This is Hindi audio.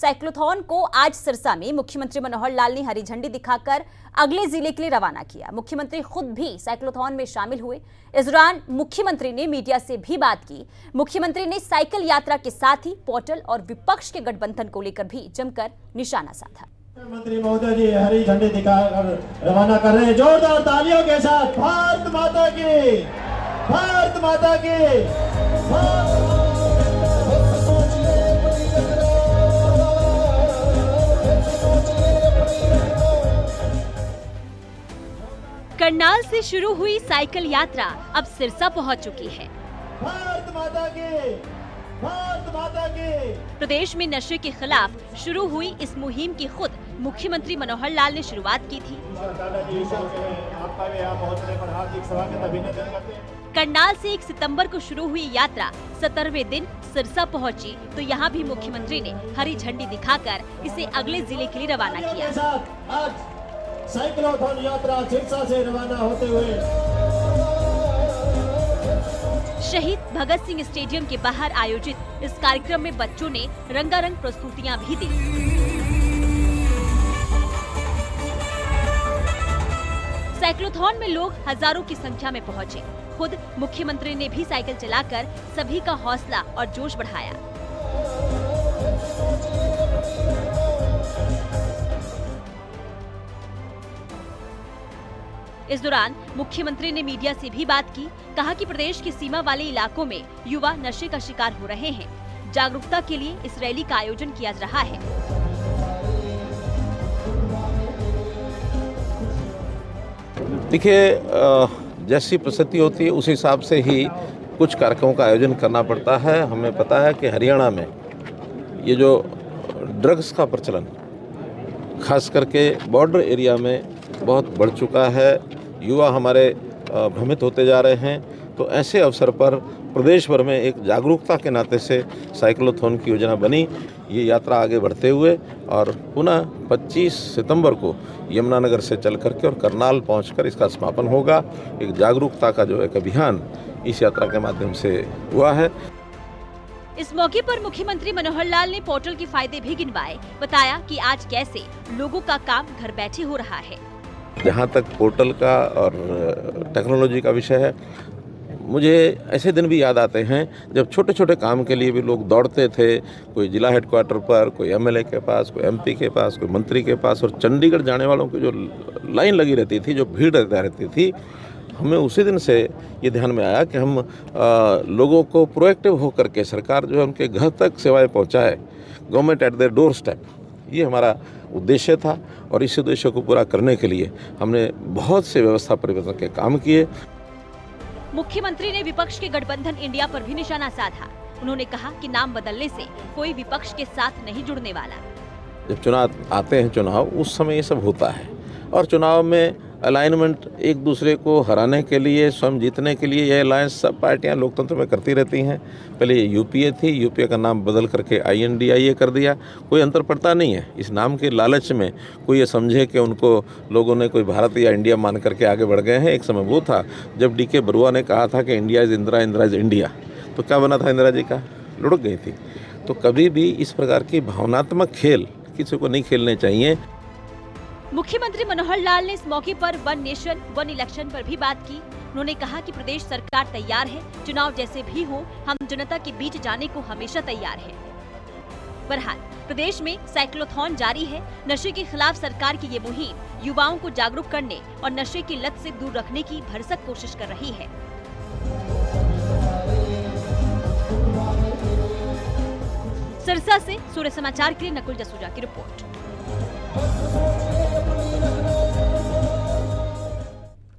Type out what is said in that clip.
साइक्लोथॉन को आज सिरसा में मुख्यमंत्री मनोहर लाल ने हरी झंडी दिखाकर अगले जिले के लिए रवाना किया। मुख्यमंत्री खुद भी साइक्लोथॉन में शामिल हुए। इस दौरान मुख्यमंत्री ने मीडिया से भी बात की। मुख्यमंत्री ने साइकिल यात्रा के साथ ही पोर्टल और विपक्ष के गठबंधन को लेकर भी जमकर निशाना साधा। मंत्री महोदय जी हरी झंडी दिखाकर रवाना कर रहे हैं। जोरदार तालियों के साथ भारत माता की, भारत माता की। करनाल से शुरू हुई साइकिल यात्रा अब सिरसा पहुंच चुकी है। भारत माता की, भारत माता की। प्रदेश में नशे के खिलाफ शुरू हुई इस मुहिम की खुद मुख्यमंत्री मनोहर लाल ने शुरुआत की थी। करनाल से 1 सितंबर को शुरू हुई यात्रा 17वें दिन सिरसा पहुंची, तो यहां भी मुख्यमंत्री ने हरी झंडी दिखाकर इसे अगले जिले के लिए रवाना किया। साइक्लोथॉन यात्रा सिरसा से रवाना होते हुए शहीद भगत सिंह स्टेडियम के बाहर आयोजित इस कार्यक्रम में बच्चों ने रंगारंग प्रस्तुतियां भी दी। साइक्लोथॉन में लोग हजारों की संख्या में पहुंचे। खुद मुख्यमंत्री ने भी साइकिल चलाकर सभी का हौसला और जोश बढ़ाया। इस दौरान मुख्यमंत्री ने मीडिया से भी बात की। कहा कि प्रदेश के सीमा वाले इलाकों में युवा नशे का शिकार हो रहे हैं। जागरूकता के लिए इस रैली का आयोजन किया जा रहा है। देखिए, जैसी परिस्थिति होती है उस हिसाब से ही कुछ कार्यक्रमों का आयोजन करना पड़ता है। हमें पता है कि हरियाणा में ये जो ड्रग्स का प्रचलन खास करके बॉर्डर एरिया में बहुत बढ़ चुका है। युवा हमारे भ्रमित होते जा रहे हैं। तो ऐसे अवसर पर प्रदेश भर में एक जागरूकता के नाते से साइक्लोथॉन की योजना बनी। ये यात्रा आगे बढ़ते हुए और पुनः 25 सितंबर को यमुनानगर से चल करके और करनाल पहुंचकर इसका समापन होगा। एक जागरूकता का जो एक अभियान इस यात्रा के माध्यम से हुआ है। इस मौके पर मुख्यमंत्री मनोहर लाल ने पोर्टल के फायदे भी गिनवाए। बताया कि आज कैसे लोगों का काम घर बैठे हो रहा है। जहाँ तक पोर्टल का और टेक्नोलॉजी का विषय है, मुझे ऐसे दिन भी याद आते हैं जब छोटे छोटे काम के लिए भी लोग दौड़ते थे। कोई जिला हेडक्वार्टर पर, कोई एमएलए के पास, कोई एमपी के पास, कोई मंत्री के पास, और चंडीगढ़ जाने वालों की जो लाइन लगी रहती थी, जो भीड़ रहती थी, हमें उसी दिन से ये ध्यान में आया कि हम लोगों को प्रोएक्टिव होकर के सरकार जो है उनके घर तक सेवाएं पहुंचाए, government at their door step. ये हमारा उद्देश्य था और इस उद्देश्य को पूरा करने के लिए हमने बहुत से व्यवस्था परिवर्तन के काम किए। मुख्यमंत्री ने विपक्ष के गठबंधन इंडिया पर भी निशाना साधा। उन्होंने कहा कि नाम बदलने से कोई विपक्ष के साथ नहीं जुड़ने वाला। जब चुनाव आते हैं, चुनाव उस समय ये सब होता है और चुनाव में अलाइनमेंट एक दूसरे को हराने के लिए, स्वयं जीतने के लिए, यह अलायंस सब पार्टियां लोकतंत्र में करती रहती हैं। पहले ये यूपीए थी, यूपीए का नाम बदल करके INDIA कर दिया। कोई अंतर पड़ता नहीं है। इस नाम के लालच में कोई ये समझे कि उनको लोगों ने कोई भारत या इंडिया मान करके आगे बढ़ गए हैं। एक समय वो था जब DK बरुआ ने कहा था कि India is Indira, Indira is India. तो क्या बना था इंदिरा जी का? लुढ़क गई थी। तो कभी भी इस प्रकार की भावनात्मक खेल किसी को नहीं खेलने चाहिए। मुख्यमंत्री मनोहर लाल ने इस मौके पर वन नेशन वन इलेक्शन पर भी बात की। उन्होंने कहा कि प्रदेश सरकार तैयार है, चुनाव जैसे भी हो हम जनता के बीच जाने को हमेशा तैयार हैं। बहरहाल प्रदेश में साइक्लोथॉन जारी है। नशे के खिलाफ सरकार की ये मुहिम युवाओं को जागरूक करने और नशे की लत से दूर रखने की भरसक कोशिश कर रही है। सिरसा से सूर्य समाचार के लिए नकुल जसूजा की रिपोर्ट।